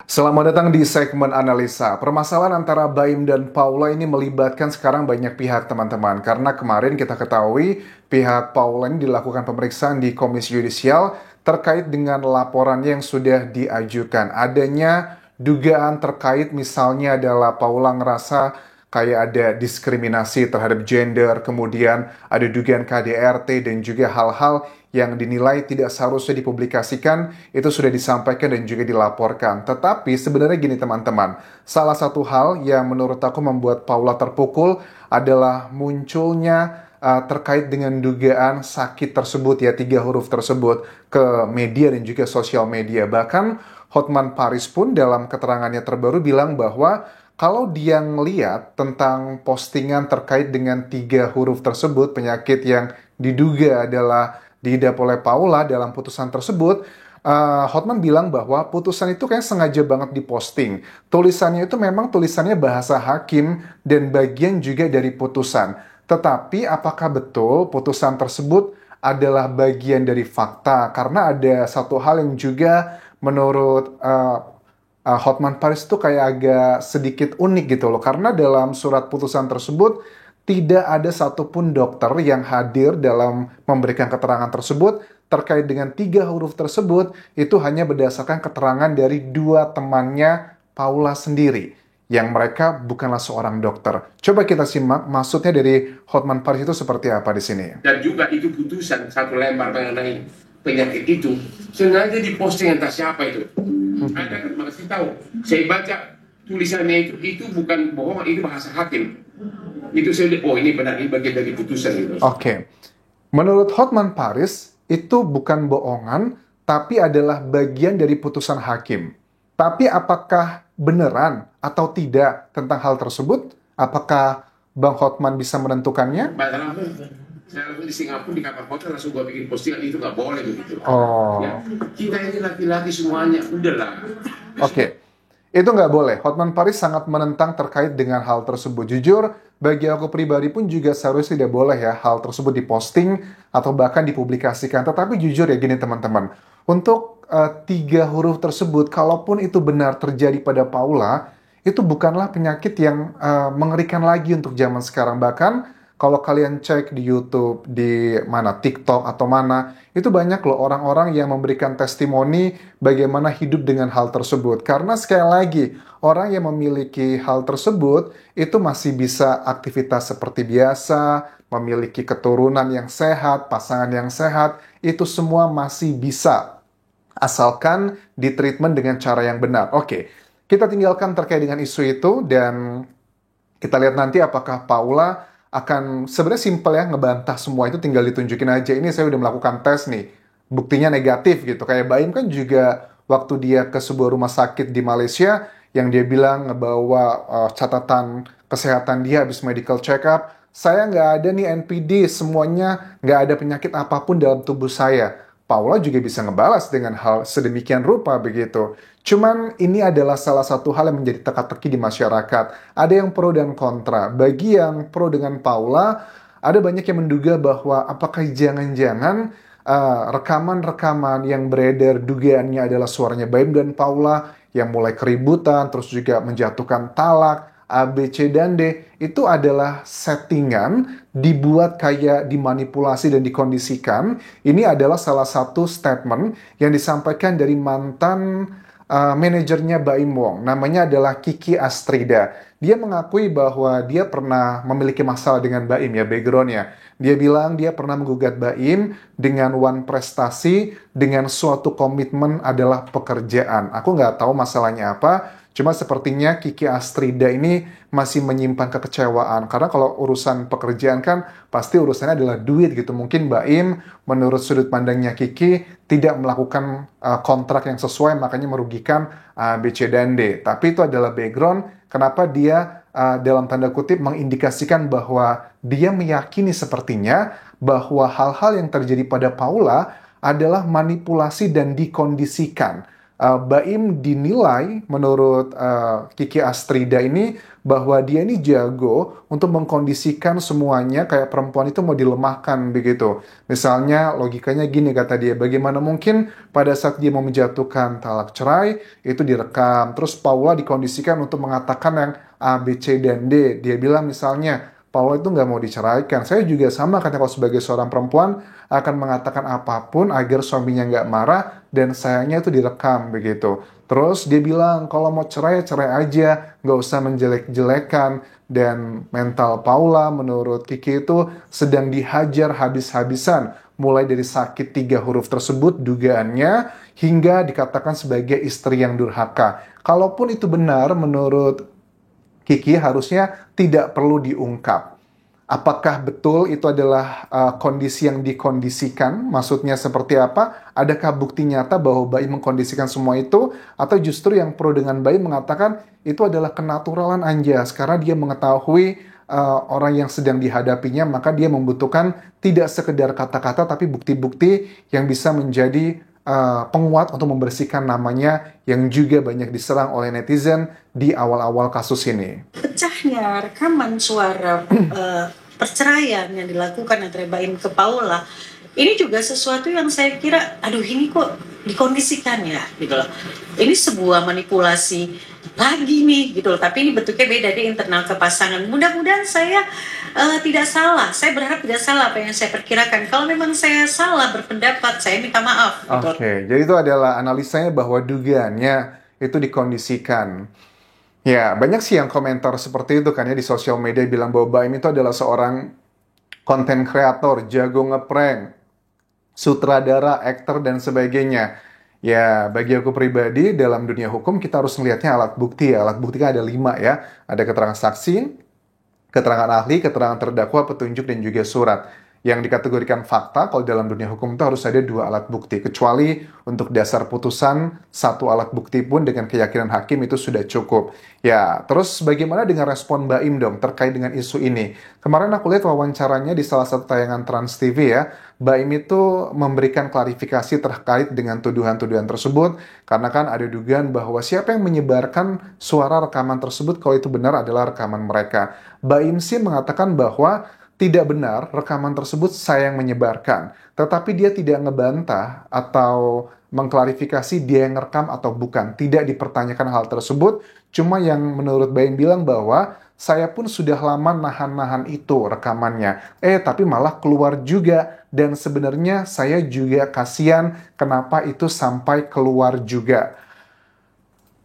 Selamat datang di segmen analisa. Permasalahan antara Baim dan Paula ini melibatkan sekarang banyak pihak, teman-teman. Karena kemarin kita ketahui pihak Paula ini dilakukan pemeriksaan di Komisi Yudisial terkait dengan laporannya yang sudah diajukan. Adanya dugaan terkait misalnya adalah Paula ngerasa kayak ada diskriminasi terhadap gender, kemudian ada dugaan KDRT dan juga hal-hal yang dinilai tidak seharusnya dipublikasikan, itu sudah disampaikan dan juga dilaporkan. Tetapi sebenarnya gini teman-teman, salah satu hal yang menurut aku membuat Paula terpukul adalah munculnya terkait dengan dugaan sakit tersebut ya, 3 huruf tersebut ke media dan juga sosial media. Bahkan Hotman Paris pun dalam keterangannya terbaru bilang bahwa kalau dia ngeliat tentang postingan terkait dengan 3 huruf tersebut, penyakit yang diduga adalah diidap oleh Paula dalam putusan tersebut, Hotman bilang bahwa putusan itu kayak sengaja banget diposting. Tulisannya itu memang tulisannya bahasa hakim dan bagian juga dari putusan. Tetapi apakah betul putusan tersebut adalah bagian dari fakta? Karena ada satu hal yang juga menurut Hotman Paris itu kayak agak sedikit unik gitu loh. Karena dalam surat putusan tersebut tidak ada satupun dokter yang hadir dalam memberikan keterangan tersebut terkait dengan 3 huruf tersebut. Itu hanya berdasarkan keterangan dari 2 temannya Paula sendiri, yang mereka bukanlah seorang dokter. Coba kita simak maksudnya dari Hotman Paris itu seperti apa di sini. Dan juga itu putusan 1 lembar mengenai penyakit itu sengaja diposting entah siapa itu. Anda kan masih tahu. Saya baca tulisannya itu bukan bohong, itu bahasa hakim. Itu saya lihat, oh ini benar, ini bagian dari putusan itu. Oke. Menurut Hotman Paris, itu bukan bohongan, tapi adalah bagian dari putusan hakim. Tapi apakah beneran atau tidak tentang hal tersebut? Apakah Bang Hotman bisa menentukannya? Saya langsung di Singapura, di kapal hotel, langsung gua bikin postingan, itu nggak boleh begitu. Oh. Ya, kita ini laki-laki semuanya, udahlah. Oke. Itu nggak boleh. Hotman Paris sangat menentang terkait dengan hal tersebut. Jujur, bagi aku pribadi pun juga seharusnya tidak boleh ya hal tersebut diposting atau bahkan dipublikasikan. Tetapi jujur ya gini teman-teman, untuk 3 huruf tersebut, kalaupun itu benar terjadi pada Paula, itu bukanlah penyakit yang mengerikan lagi untuk zaman sekarang. Bahkan kalau kalian cek di YouTube, di mana TikTok atau mana, itu banyak loh orang-orang yang memberikan testimoni bagaimana hidup dengan hal tersebut. Karena sekali lagi, orang yang memiliki hal tersebut itu masih bisa aktivitas seperti biasa, memiliki keturunan yang sehat, pasangan yang sehat, itu semua masih bisa. Asalkan ditreatment dengan cara yang benar. Oke, kita tinggalkan terkait dengan isu itu dan kita lihat nanti apakah Paula akan sebenarnya simpel ya ngebantah semua itu, tinggal ditunjukin aja ini saya udah melakukan tes nih, buktinya negatif gitu. Kayak Baim kan juga waktu dia ke sebuah rumah sakit di Malaysia yang dia bilang ngebawa catatan kesehatan dia habis medical check up, saya nggak ada nih NPD, semuanya nggak ada penyakit apapun dalam tubuh saya. Paula juga bisa ngebalas dengan hal sedemikian rupa begitu. Cuman ini adalah salah satu hal yang menjadi teka-teki di masyarakat. Ada yang pro dan kontra. Bagi yang pro dengan Paula, ada banyak yang menduga bahwa apakah jangan-jangan rekaman-rekaman yang beredar dugaannya adalah suaranya Baim dan Paula yang mulai keributan, terus juga menjatuhkan talak, A, B, C, dan D, itu adalah settingan, dibuat kayak dimanipulasi dan dikondisikan. Ini adalah salah satu statement yang disampaikan dari mantan manajernya Baim Wong. Namanya adalah Kiki Astrida. Dia mengakui bahwa dia pernah memiliki masalah dengan Baim ya, backgroundnya. Dia bilang dia pernah menggugat Baim dengan one prestasi, dengan suatu komitmen adalah pekerjaan. Aku nggak tahu masalahnya apa, cuma sepertinya Kiki Astrida ini masih menyimpan kekecewaan. Karena kalau urusan pekerjaan kan pasti urusannya adalah duit gitu. Mungkin Baim menurut sudut pandangnya Kiki tidak melakukan kontrak yang sesuai, makanya merugikan A, B, C, dan D. Tapi itu adalah background kenapa dia dalam tanda kutip mengindikasikan bahwa dia meyakini sepertinya bahwa hal-hal yang terjadi pada Paula adalah manipulasi dan dikondisikan. Baim dinilai menurut Kiki Astrida ini bahwa dia ini jago untuk mengkondisikan semuanya kayak perempuan itu mau dilemahkan begitu. Misalnya logikanya gini kata dia, bagaimana mungkin pada saat dia mau menjatuhkan talak cerai itu direkam, terus Paula dikondisikan untuk mengatakan yang A, B, C, dan D. Dia bilang misalnya, Paula itu nggak mau diceraikan. Saya juga sama kan kalau sebagai seorang perempuan akan mengatakan apapun agar suaminya nggak marah dan sayangnya itu direkam begitu. Terus dia bilang kalau mau cerai, cerai aja, nggak usah menjelek-jelekan. Dan mental Paula menurut Kiki itu sedang dihajar habis-habisan. Mulai dari sakit 3 huruf tersebut dugaannya hingga dikatakan sebagai istri yang durhaka. Kalaupun itu benar menurut Kiki harusnya tidak perlu diungkap. Apakah betul itu adalah kondisi yang dikondisikan? Maksudnya seperti apa? Adakah bukti nyata bahwa Baim mengkondisikan semua itu? Atau justru yang pro dengan Baim mengatakan itu adalah kenaturalan Anjas karena dia mengetahui orang yang sedang dihadapinya, maka dia membutuhkan tidak sekedar kata-kata tapi bukti-bukti yang bisa menjadi penguat untuk membersihkan namanya yang juga banyak diserang oleh netizen di awal-awal kasus ini. Pecahnya rekaman suara perceraian yang dilakukan antara Baim ke Paula ini juga sesuatu yang saya kira aduh ini kok dikondisikan ya gitu loh. Ini sebuah manipulasi lagi nih gitu loh, tapi ini bentuknya beda di internal kepasangan. Mudah-mudahan saya tidak salah, saya berharap tidak salah apa yang saya perkirakan. Kalau memang saya salah berpendapat, saya minta maaf gitu. Oke, jadi itu adalah analisanya bahwa dugaannya itu dikondisikan. Ya, banyak sih yang komentar seperti itu kan ya di sosial media bilang bahwa Baim itu adalah seorang konten kreator, jago ngeprank, sutradara, aktor, dan sebagainya. Ya, bagi aku pribadi, dalam dunia hukum kita harus melihatnya alat bukti ya. Alat bukti kan ada 5 ya. Ada keterangan saksi, keterangan ahli, keterangan terdakwa, petunjuk, dan juga surat. Yang dikategorikan fakta, kalau dalam dunia hukum itu harus ada 2 alat bukti. Kecuali untuk dasar putusan, 1 alat bukti pun dengan keyakinan hakim itu sudah cukup. Ya, terus bagaimana dengan respon Baim dong terkait dengan isu ini? Kemarin aku lihat wawancaranya di salah satu tayangan Trans TV ya. Baim itu memberikan klarifikasi terkait dengan tuduhan-tuduhan tersebut. Karena kan ada dugaan bahwa siapa yang menyebarkan suara rekaman tersebut kalau itu benar adalah rekaman mereka. Baim sih mengatakan bahwa tidak benar rekaman tersebut saya yang menyebarkan. Tetapi dia tidak ngebantah atau mengklarifikasi dia yang ngerekam atau bukan. Tidak dipertanyakan hal tersebut. Cuma yang menurut Baim bilang bahwa saya pun sudah lama nahan-nahan itu rekamannya. Tapi malah keluar juga. Dan sebenarnya saya juga kasihan kenapa itu sampai keluar juga.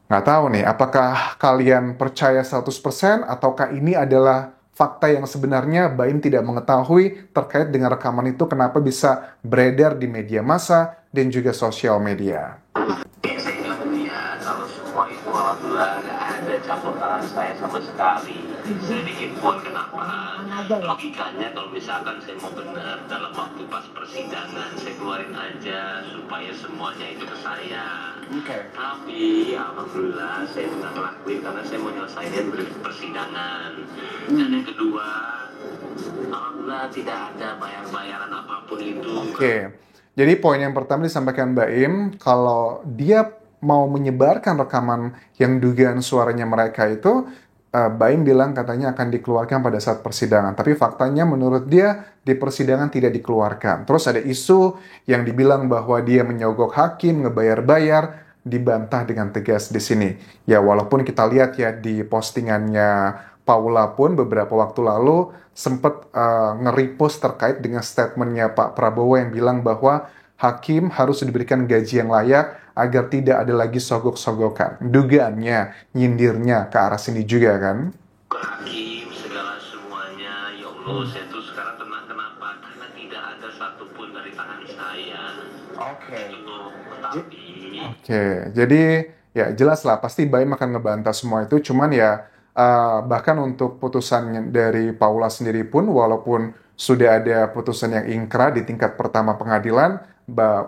Nggak tahu nih, apakah kalian percaya 100% ataukah ini adalah fakta yang sebenarnya Baim tidak mengetahui terkait dengan rekaman itu kenapa bisa beredar di media massa dan juga sosial media. Saya nggak melihat kalau semua itu alhamdulillah nggak ada campur tangan saya sama sekali. Saya bikin pun kenapa? Logikanya kalau misalkan saya mau benar dalam waktu pas persidangan saya keluarin aja supaya semuanya itu ke saya. Tapi alhamdulillah saya nggak ngelakuin karena saya mau nyelesain persidangan. Dan yang kedua, alhamdulillah tidak ada bayar-bayaran apapun itu. Jadi poin yang pertama disampaikan Baim, kalau dia mau menyebarkan rekaman yang dugaan suaranya mereka itu, Baim bilang katanya akan dikeluarkan pada saat persidangan. Tapi faktanya menurut dia di persidangan tidak dikeluarkan. Terus ada isu yang dibilang bahwa dia menyogok hakim, ngebayar-bayar, dibantah dengan tegas di sini. Ya walaupun kita lihat ya di postingannya Paula pun beberapa waktu lalu sempat nge-repost terkait dengan statementnya Pak Prabowo yang bilang bahwa hakim harus diberikan gaji yang layak agar tidak ada lagi sogok-sogokan. Dugaannya, nyindirnya ke arah sini juga kan? Hakim, segala semuanya, ya Allah, saya tuh sekarang tenang kenapa? Karena tidak ada satupun dari tangan saya. Jadi ya jelas lah, pasti Baim akan ngebantah semua itu, cuman ya bahkan untuk putusan dari Paula sendiri pun, walaupun sudah ada putusan yang ingkrah di tingkat pertama pengadilan,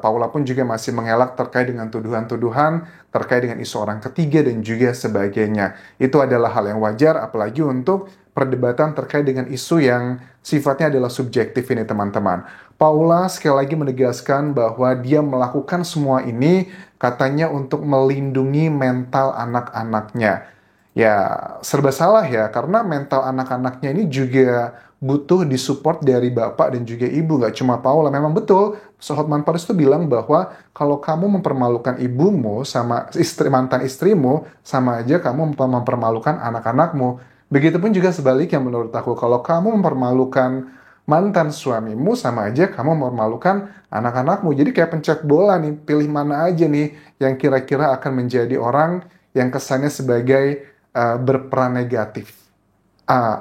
Paula pun juga masih mengelak terkait dengan tuduhan-tuduhan, terkait dengan isu orang ketiga dan juga sebagainya. Itu adalah hal yang wajar, apalagi untuk perdebatan terkait dengan isu yang sifatnya adalah subjektif ini teman-teman. Paula sekali lagi menegaskan bahwa dia melakukan semua ini katanya untuk melindungi mental anak-anaknya. Ya, serba salah ya, karena mental anak-anaknya ini juga butuh disupport dari bapak dan juga ibu, nggak cuma Paula. Memang betul, Hotman Paris itu bilang bahwa kalau kamu mempermalukan ibumu sama mantan istrimu, sama aja kamu mempermalukan anak-anakmu. Begitupun juga sebaliknya menurut aku, kalau kamu mempermalukan mantan suamimu, sama aja kamu mempermalukan anak-anakmu. Jadi kayak pencet bola nih, pilih mana aja nih yang kira-kira akan menjadi orang yang kesannya sebagai berperan negatif.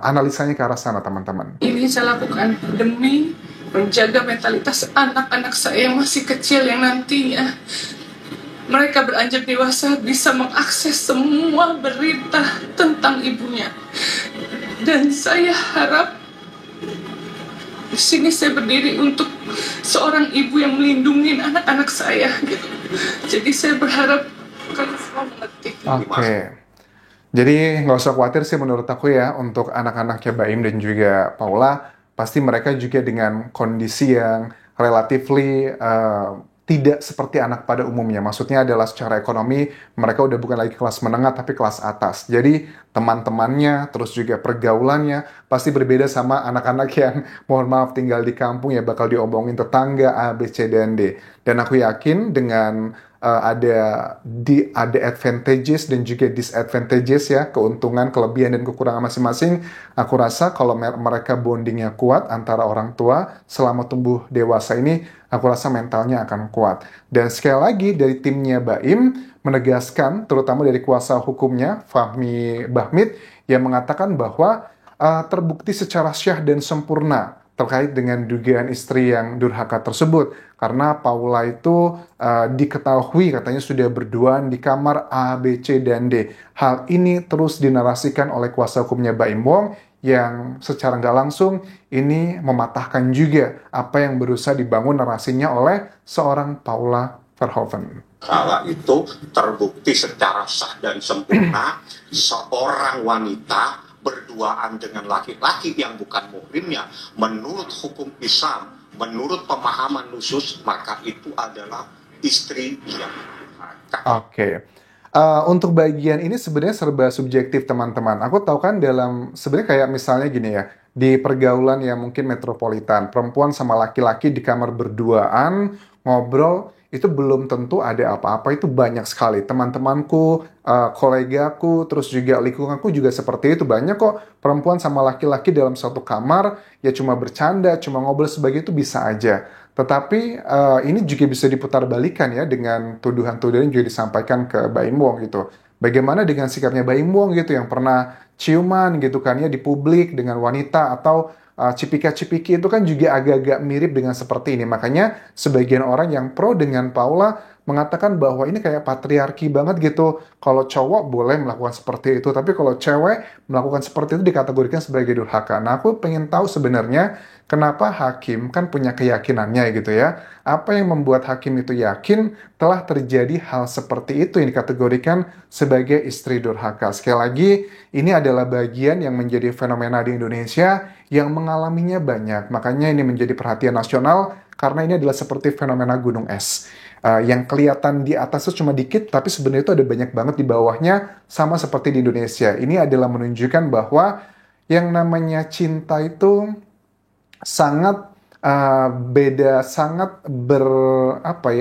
Analisanya ke arah sana, teman-teman. Ini saya lakukan demi menjaga mentalitas anak-anak saya yang masih kecil, yang nantinya mereka beranjak dewasa bisa mengakses semua berita tentang ibunya. Dan saya harap di sini saya berdiri untuk seorang ibu yang melindungi anak-anak saya gitu. Jadi saya berharap kalian semua mengerti. Oke. Jadi nggak usah khawatir sih menurut aku ya, untuk anak-anaknya Baim dan juga Paula, pasti mereka juga dengan kondisi yang relatively tidak seperti anak pada umumnya. Maksudnya adalah secara ekonomi, mereka udah bukan lagi kelas menengah, tapi kelas atas. Jadi teman-temannya, terus juga pergaulannya, pasti berbeda sama anak-anak yang, mohon maaf, tinggal di kampung ya, bakal diomongin tetangga A, B, C, dan D. Dan aku yakin dengan ada advantages dan juga disadvantages ya, keuntungan, kelebihan, dan kekurangan masing-masing. Aku rasa kalau mereka bondingnya kuat antara orang tua selama tumbuh dewasa ini, aku rasa mentalnya akan kuat. Dan sekali lagi dari timnya Baim menegaskan, terutama dari kuasa hukumnya Fahmi Bahmid, yang mengatakan bahwa terbukti secara syah dan sempurna terkait dengan dugaan istri yang durhaka tersebut. Karena Paula itu diketahui katanya sudah berduaan di kamar A, B, C, dan D. Hal ini terus dinarasikan oleh kuasa hukumnya Baim Wong yang secara nggak langsung ini mematahkan juga apa yang berusaha dibangun narasinya oleh seorang Paula Verhoeven. Kala itu terbukti secara sah dan sempurna seorang wanita berduaan dengan laki-laki yang bukan muhrimnya menurut hukum Islam, menurut pemahaman nusus, maka itu adalah istri yang durhaka. Oke. Untuk bagian ini sebenarnya serba subjektif teman-teman. Aku tahu kan dalam sebenarnya kayak misalnya gini ya, di pergaulan yang mungkin metropolitan, perempuan sama laki-laki di kamar berduaan ngobrol, itu belum tentu ada apa-apa, itu banyak sekali. Teman-temanku, kolegaku, terus juga lingkunganku juga seperti itu. Banyak kok perempuan sama laki-laki dalam satu kamar, ya cuma bercanda, cuma ngobrol sebagai itu bisa aja. Tetapi ini juga bisa diputar balikan ya dengan tuduhan-tuduhan yang juga disampaikan ke Baim Wong gitu. Bagaimana dengan sikapnya Baim Wong gitu yang pernah ciuman gitu kan ya di publik dengan wanita, atau cipika-cipiki itu kan juga agak-agak mirip dengan seperti ini. Makanya sebagian orang yang pro dengan Paula mengatakan bahwa ini kayak patriarki banget gitu. Kalau cowok boleh melakukan seperti itu, tapi kalau cewek melakukan seperti itu dikategorikan sebagai durhaka. Nah, aku pengen tahu sebenarnya kenapa hakim kan punya keyakinannya gitu ya. Apa yang membuat hakim itu yakin telah terjadi hal seperti itu yang dikategorikan sebagai istri durhaka. Sekali lagi, ini adalah bagian yang menjadi fenomena di Indonesia yang mengalaminya banyak. Makanya ini menjadi perhatian nasional karena ini adalah seperti fenomena gunung es. Yang kelihatan di atas itu cuma dikit, tapi sebenarnya itu ada banyak banget di bawahnya, sama seperti di Indonesia. Ini adalah menunjukkan bahwa yang namanya cinta itu sangat beda, sangat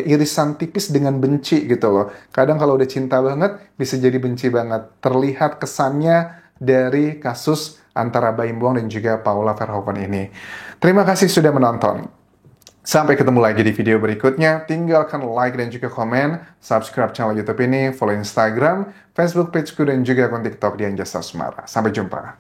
irisan tipis dengan benci gitu loh. Kadang kalau udah cinta banget, bisa jadi benci banget. Terlihat kesannya dari kasus antara Baim Wong dan juga Paula Verhoeven ini. Terima kasih sudah menonton. Sampai ketemu lagi di video berikutnya. Tinggalkan like dan juga komen, subscribe channel YouTube ini, follow Instagram, Facebook pageku, dan juga akun TikTok Dian Jasa Asmara. Sampai jumpa.